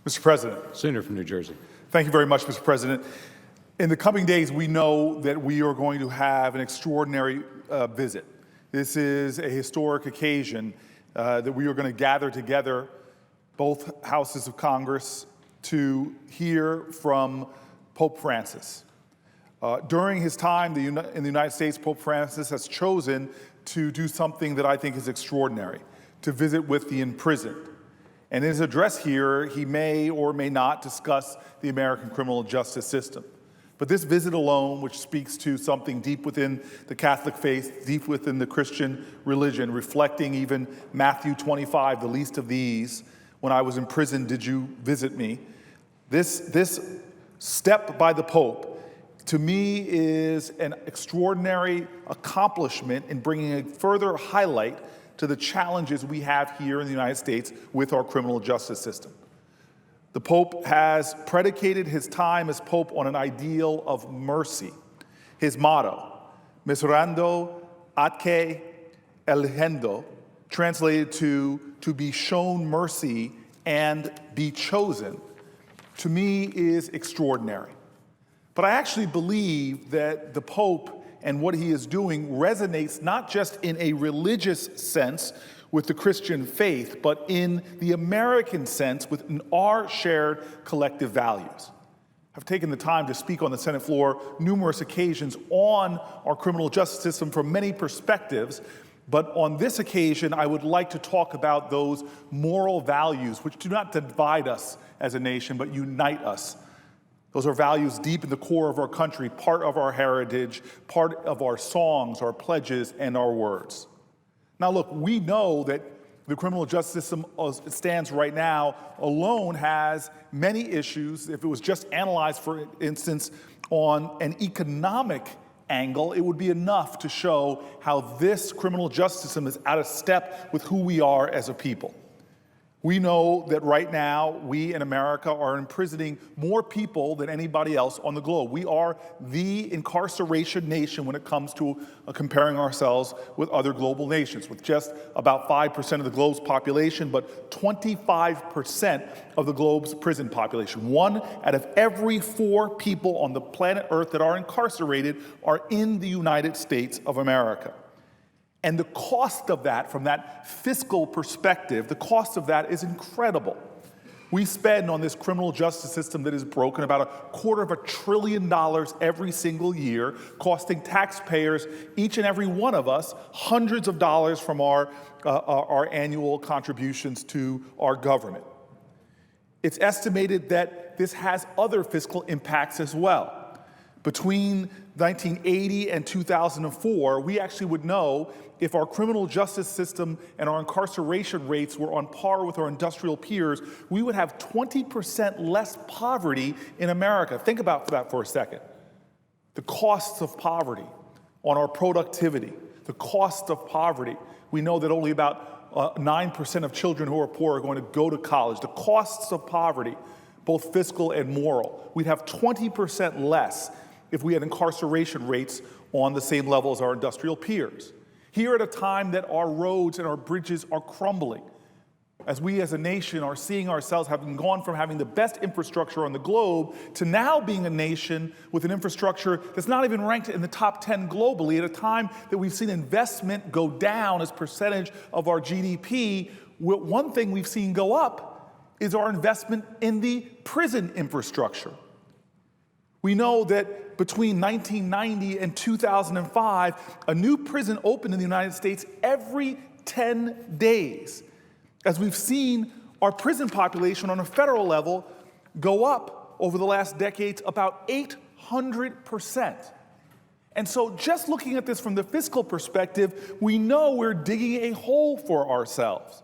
Mr. President. Senator from New Jersey. Thank you very much, Mr. President. In the coming days, we know that we are going to have an extraordinary visit. This is a historic occasion that we are going to gather together both houses of Congress to hear from Pope Francis. During his time in the United States, Pope Francis has chosen to do something that I think is extraordinary, to visit with the imprisoned. And in his address here, he may or may not discuss the American criminal justice system. But this visit alone, which speaks to something deep within the Catholic faith, deep within the Christian religion, reflecting even Matthew 25, the least of these, when I was in prison, did you visit me? This step by the Pope, to me, is an extraordinary accomplishment in bringing a further highlight to the challenges we have here in the United States with our criminal justice system. The Pope has predicated his time as Pope on an ideal of mercy. His motto, Miserando atque eligendo, translated to be shown mercy and be chosen, to me is extraordinary. But I actually believe that the Pope and what he is doing resonates not just in a religious sense with the Christian faith, but in the American sense within our shared collective values. I've taken the time to speak on the Senate floor numerous occasions on our criminal justice system from many perspectives, but on this occasion, I would like to talk about those moral values which do not divide us as a nation, but unite us. Those are values deep in the core of our country, part of our heritage, part of our songs, our pledges, and our words. Now look, we know that the criminal justice system as it stands right now alone has many issues. If it was just analyzed, for instance, on an economic angle, it would be enough to show how this criminal justice system is out of step with who we are as a people. We know that right now, we in America are imprisoning more people than anybody else on the globe. We are the incarceration nation when it comes to comparing ourselves with other global nations, with just about 5% of the globe's population, but 25% of the globe's prison population. 1 out of every 4 people on the planet Earth that are incarcerated are in the United States of America. And the cost of that, from that fiscal perspective, the cost of that is incredible. We spend on this criminal justice system that is broken about $250 billion every single year, costing taxpayers, each and every one of us, hundreds of dollars from our annual contributions to our government. It's estimated that this has other fiscal impacts as well. Between 1980 and 2004, we actually would know if our criminal justice system and our incarceration rates were on par with our industrial peers, we would have 20% less poverty in America. Think about that for a second. The costs of poverty on our productivity, the cost of poverty. We know that only about 9% of children who are poor are going to go to college. The costs of poverty, both fiscal and moral, we'd have 20% less if we had incarceration rates on the same level as our industrial peers. Here at a time that our roads and our bridges are crumbling, as we as a nation are seeing ourselves having gone from having the best infrastructure on the globe to now being a nation with an infrastructure that's not even ranked in the top 10 globally, at a time that we've seen investment go down as percentage of our GDP, one thing we've seen go up is our investment in the prison infrastructure. We know that between 1990 and 2005, a new prison opened in the United States every 10 days. As we've seen our prison population on a federal level go up over the last decades about 800%. And so just looking at this from the fiscal perspective, we know we're digging a hole for ourselves.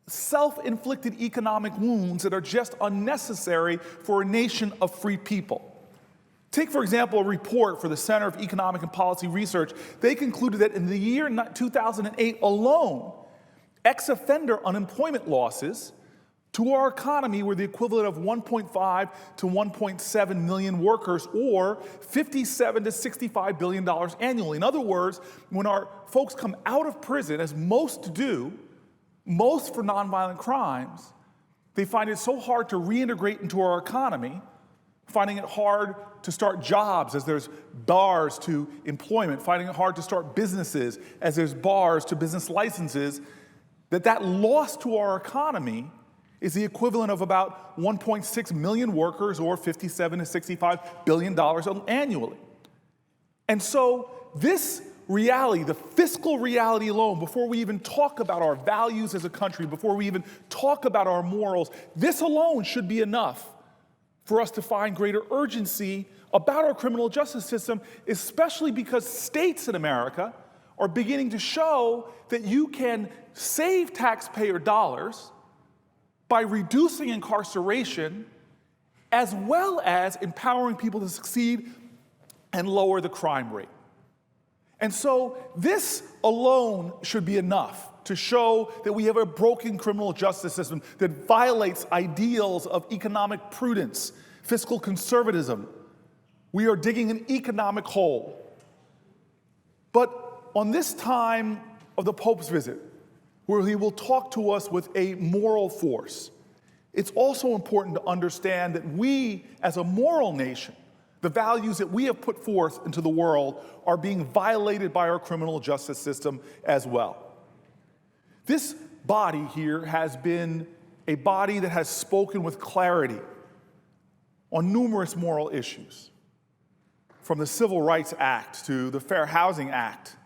Self-inflicted economic wounds that are just unnecessary for a nation of free people. Take, for example, a report for the Center of Economic and Policy Research. They concluded that in the year 2008 alone, ex-offender unemployment losses to our economy were the equivalent of 1.5 to 1.7 million workers, or $57 to $65 billion annually. In other words, when our folks come out of prison, as most do, most for nonviolent crimes, They find it so hard to reintegrate into our economy, finding it hard to start jobs as there's bars to employment, finding it hard to start businesses as there's bars to business licenses, that loss to our economy is the equivalent of about 1.6 million workers or $57 to $65 billion annually. And so this reality, the fiscal reality alone, before we even talk about our values as a country, before we even talk about our morals, this alone should be enough for us to find greater urgency about our criminal justice system, especially because states in America are beginning to show that you can save taxpayer dollars by reducing incarceration as well as empowering people to succeed and lower the crime rate. And so this alone should be enough to show that we have a broken criminal justice system that violates ideals of economic prudence, fiscal conservatism. We are digging an economic hole. But on this time of the Pope's visit, where he will talk to us with a moral force, it's also important to understand that we, as a moral nation, the values that we have put forth into the world are being violated by our criminal justice system as well. This body here has been a body that has spoken with clarity on numerous moral issues, from the Civil Rights Act to the Fair Housing Act.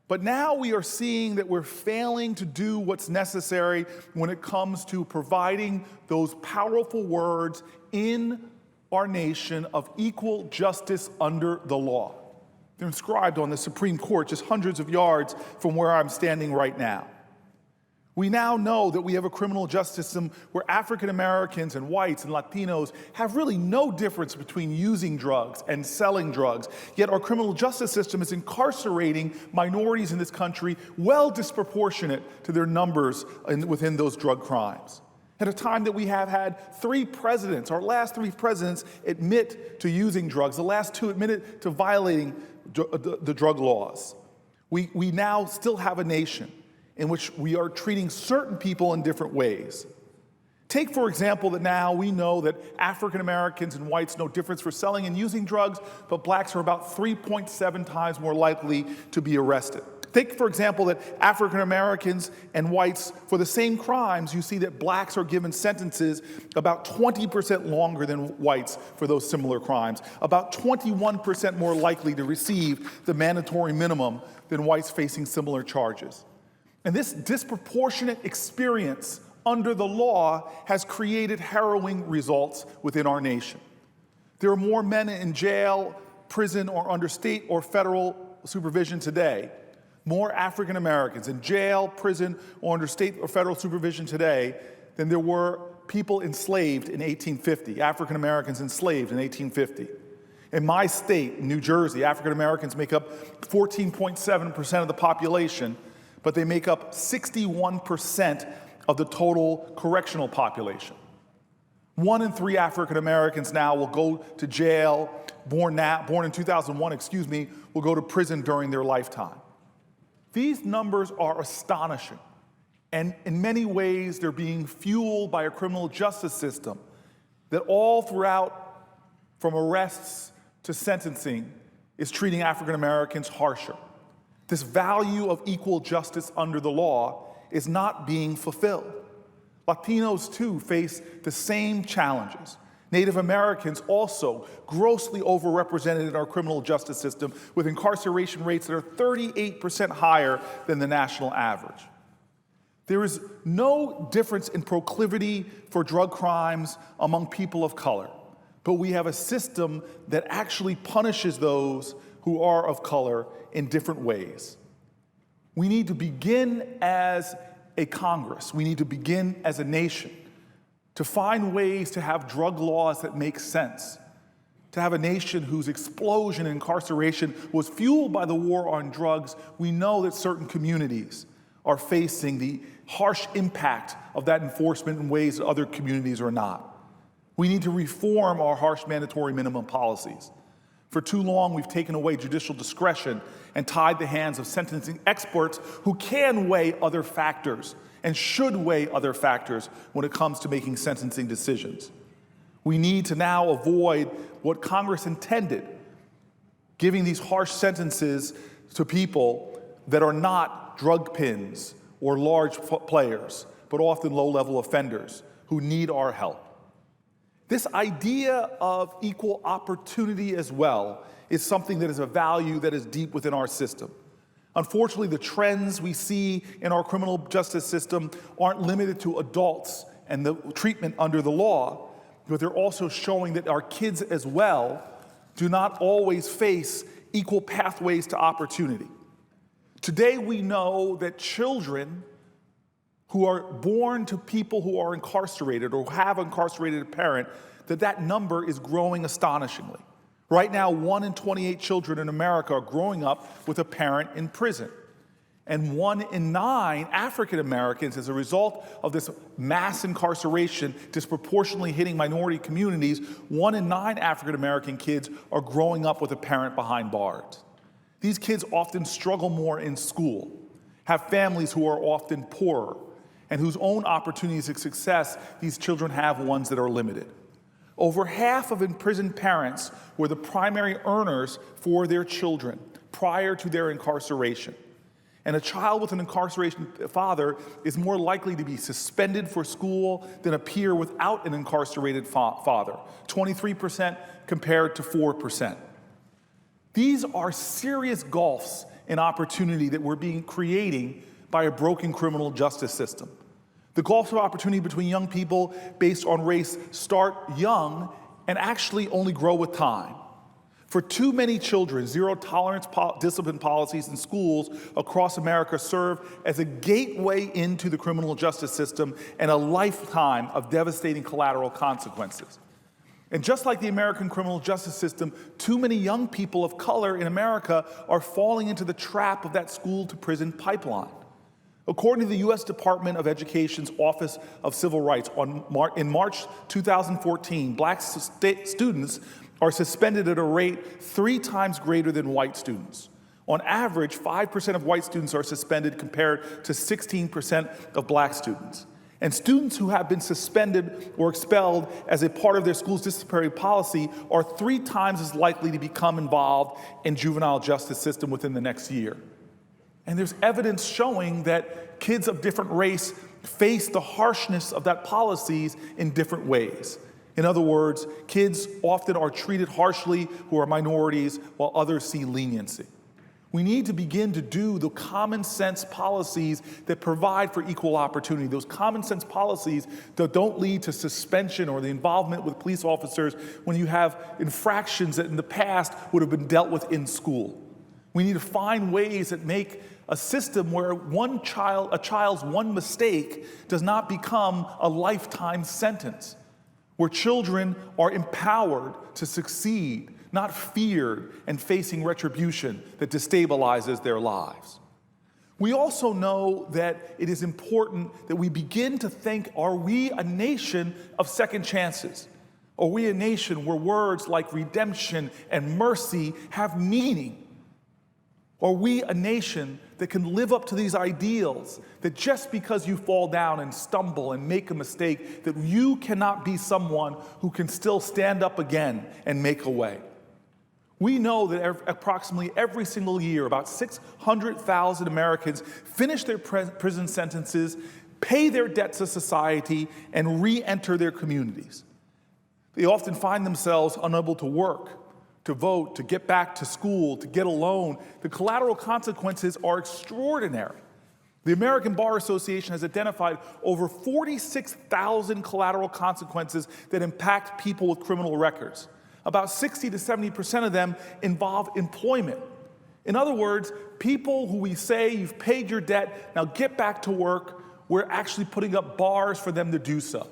But now we are seeing that we're failing to do what's necessary when it comes to providing those powerful words in our nation of equal justice under the law. They're inscribed on the Supreme Court just hundreds of yards from where I'm standing right now. We now know that we have a criminal justice system where African Americans and whites and Latinos have really no difference between using drugs and selling drugs, yet our criminal justice system is incarcerating minorities in this country well disproportionate to their numbers within those drug crimes. At a time that we have had our last three presidents admit to using drugs, the last two admitted to violating the drug laws. We now still have a nation in which we are treating certain people in different ways. Take, for example, that now we know that African Americans and whites no difference for selling and using drugs, but blacks are about 3.7 times more likely to be arrested. Take, for example, that African Americans and whites, for the same crimes, you see that blacks are given sentences about 20% longer than whites for those similar crimes, about 21% more likely to receive the mandatory minimum than whites facing similar charges. And this disproportionate experience under the law has created harrowing results within our nation. There are more men in jail, prison, or under state or federal supervision today, more African Americans in jail, prison, or under state or federal supervision today than there were people enslaved in 1850, African Americans enslaved in 1850. In my state, New Jersey, African Americans make up 14.7% of the population, but they make up 61% of the total correctional population. 1 in 3 African Americans now will go to jail, born in 2001, will go to prison during their lifetime. These numbers are astonishing, and in many ways they're being fueled by a criminal justice system that all throughout, from arrests to sentencing, is treating African Americans harsher. This value of equal justice under the law is not being fulfilled. Latinos, too, face the same challenges. Native Americans also grossly overrepresented in our criminal justice system with incarceration rates that are 38% higher than the national average. There is no difference in proclivity for drug crimes among people of color, but we have a system that actually punishes those who are of color in different ways. We need to begin as a Congress, we need to begin as a nation to find ways to have drug laws that make sense, to have a nation whose explosion in incarceration was fueled by the war on drugs. We know that certain communities are facing the harsh impact of that enforcement in ways that other communities are not. We need to reform our harsh mandatory minimum policies. For too long, we've taken away judicial discretion and tied the hands of sentencing experts who can weigh other factors and should weigh other factors when it comes to making sentencing decisions. We need to now avoid what Congress intended, giving these harsh sentences to people that are not drug pins or large players, but often low-level offenders who need our help. This idea of equal opportunity as well is something that is a value that is deep within our system. Unfortunately, the trends we see in our criminal justice system aren't limited to adults and the treatment under the law, but they're also showing that our kids as well do not always face equal pathways to opportunity. Today, we know that children who are born to people who are incarcerated or have incarcerated a parent, that number is growing astonishingly. Right now, 1 in 28 children in America are growing up with a parent in prison. And 1 in 9 African Americans, as a result of this mass incarceration disproportionately hitting minority communities, 1 in 9 African American kids are growing up with a parent behind bars. These kids often struggle more in school, have families who are often poorer, and whose own opportunities of success these children have ones that are limited. Over half of imprisoned parents were the primary earners for their children prior to their incarceration. And a child with an incarceration father is more likely to be suspended for school than a peer without an incarcerated father, 23% compared to 4%. These are serious gulfs in opportunity that we're creating by a broken criminal justice system. The gulfs of opportunity between young people based on race start young and actually only grow with time. For too many children, zero-tolerance discipline policies in schools across America serve as a gateway into the criminal justice system and a lifetime of devastating collateral consequences. And just like the American criminal justice system, too many young people of color in America are falling into the trap of that school-to-prison pipeline. According to the U.S. Department of Education's Office of Civil Rights, in March 2014, black students are suspended at a rate 3 times greater than white students. On average, 5% of white students are suspended compared to 16% of black students. And students who have been suspended or expelled as a part of their school's disciplinary policy are 3 times as likely to become involved in juvenile justice system within the next year. And there's evidence showing that kids of different race face the harshness of that policies in different ways. In other words, kids often are treated harshly who are minorities while others see leniency. We need to begin to do the common sense policies that provide for equal opportunity, those common sense policies that don't lead to suspension or the involvement with police officers when you have infractions that in the past would have been dealt with in school. We need to find ways that make a system where a child's one mistake does not become a lifetime sentence, where children are empowered to succeed, not feared and facing retribution that destabilizes their lives. We also know that it is important that we begin to think, are we a nation of second chances? Are we a nation where words like redemption and mercy have meaning? Are we a nation that can live up to these ideals, that just because you fall down and stumble and make a mistake, that you cannot be someone who can still stand up again and make a way? We know that approximately every single year, about 600,000 Americans finish their prison sentences, pay their debts to society, and re-enter their communities. They often find themselves unable to work, to vote, to get back to school, to get a loan. The collateral consequences are extraordinary. The American Bar Association has identified over 46,000 collateral consequences that impact people with criminal records. About 60 to 70% of them involve employment. In other words, people who we say, you've paid your debt, now get back to work, we're actually putting up bars for them to do so.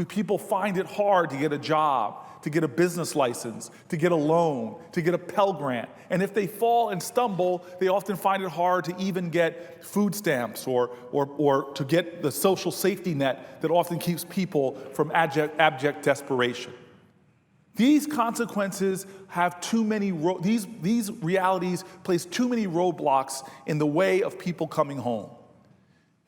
People find it hard to get a job, to get a business license, to get a loan, to get a Pell Grant. And if they fall and stumble, they often find it hard to even get food stamps or to get the social safety net that often keeps people from abject desperation. These consequences have too many, these realities place too many roadblocks in the way of people coming home.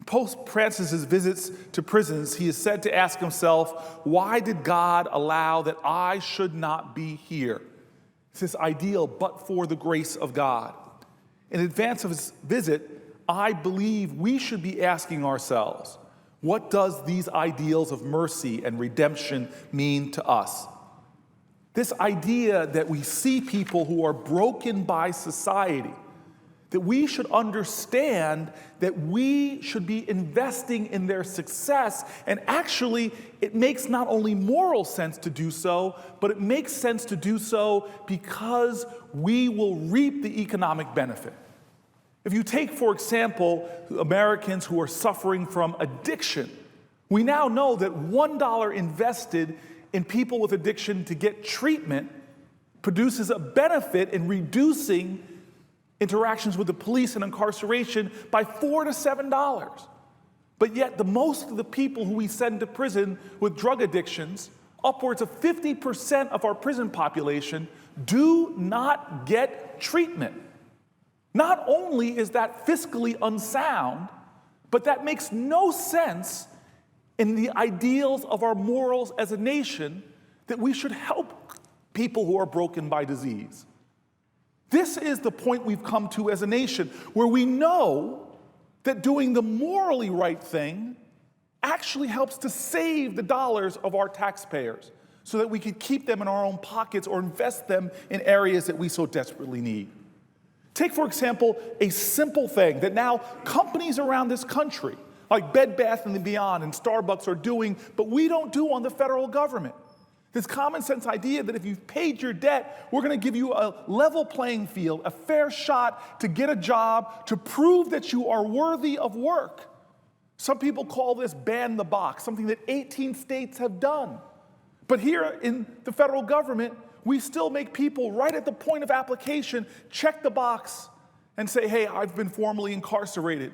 Post Francis's visits to prisons, he is said to ask himself, why did God allow that I should not be here? It's this ideal, but for the grace of God. In advance of his visit, I believe we should be asking ourselves, what does these ideals of mercy and redemption mean to us? This idea that we see people who are broken by society, that we should understand that we should be investing in their success. And actually, it makes not only moral sense to do so, but it makes sense to do so because we will reap the economic benefit. If you take, for example, Americans who are suffering from addiction, we now know that $1 invested in people with addiction to get treatment produces a benefit in reducing interactions with the police and incarceration by $4 to $7. But yet most of the people who we send to prison with drug addictions, upwards of 50% of our prison population, do not get treatment. Not only is that fiscally unsound, but that makes no sense in the ideals of our morals as a nation, that we should help people who are broken by disease. This is the point we've come to as a nation, where we know that doing the morally right thing actually helps to save the dollars of our taxpayers so that we can keep them in our own pockets or invest them in areas that we so desperately need. Take, for example, a simple thing that now companies around this country, like Bed Bath & Beyond and Starbucks, are doing, but we don't do on the federal government. This common sense idea that if you've paid your debt, we're going to give you a level playing field, a fair shot to get a job, to prove that you are worthy of work. Some people call this ban the box, something that 18 states have done. But here in the federal government, we still make people right at the point of application check the box and say, hey, I've been formerly incarcerated.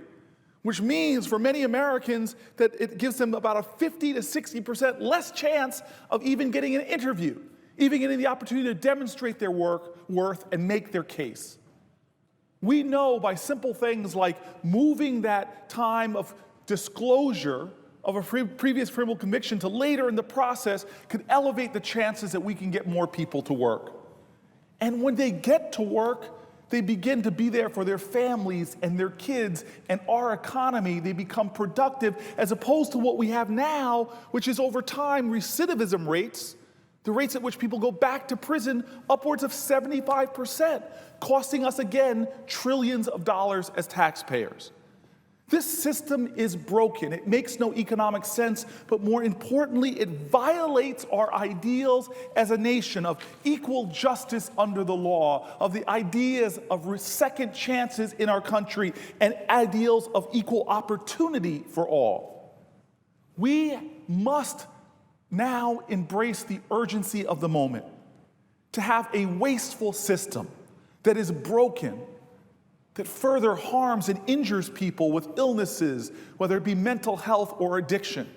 Which means for many Americans that it gives them about a 50 to 60% less chance of even getting an interview, even getting the opportunity to demonstrate their worth and make their case. We know by simple things like moving that time of disclosure of a previous criminal conviction to later in the process could elevate the chances that we can get more people to work. And when they get to work, they begin to be there for their families and their kids and our economy. They become productive, as opposed to what we have now, which is over time recidivism rates, the rates at which people go back to prison, upwards of 75%, costing us again trillions of dollars as taxpayers. This system is broken. It makes no economic sense, but more importantly, it violates our ideals as a nation of equal justice under the law, of the ideas of second chances in our country, and ideals of equal opportunity for all. We must now embrace the urgency of the moment to have a wasteful system that is broken, that further harms and injures people with illnesses, whether it be mental health or addiction,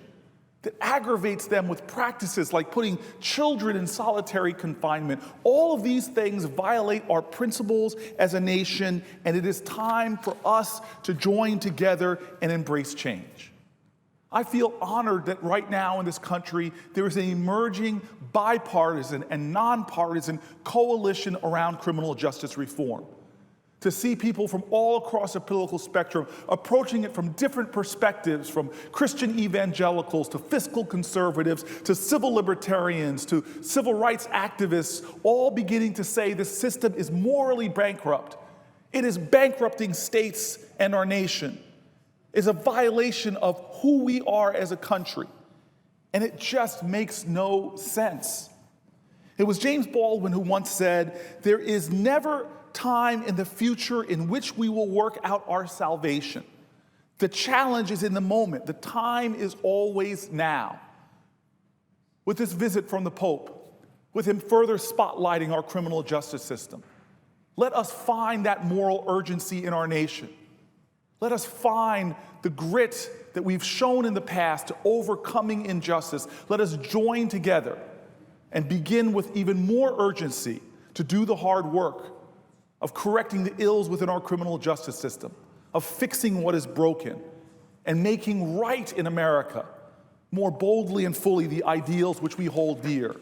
that aggravates them with practices like putting children in solitary confinement. All of these things violate our principles as a nation, and it is time for us to join together and embrace change. I feel honored that right now in this country, there is an emerging bipartisan and nonpartisan coalition around criminal justice reform. To see people from all across the political spectrum approaching it from different perspectives, from Christian evangelicals to fiscal conservatives to civil libertarians to civil rights activists, all beginning to say this system is morally bankrupt. It is bankrupting states and our nation. It's a violation of who we are as a country. And it just makes no sense. It was James Baldwin who once said, "There is never time in the future in which we will work out our salvation. The challenge is in the moment. The time is always now." With this visit from the Pope, with him further spotlighting our criminal justice system, let us find that moral urgency in our nation. Let us find the grit that we've shown in the past to overcoming injustice. Let us join together and begin with even more urgency to do the hard work of correcting the ills within our criminal justice system, of fixing what is broken, and making right in America more boldly and fully the ideals which we hold dear,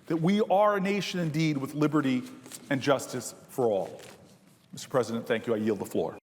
that we are a nation indeed with liberty and justice for all. Mr. President, thank you. I yield the floor.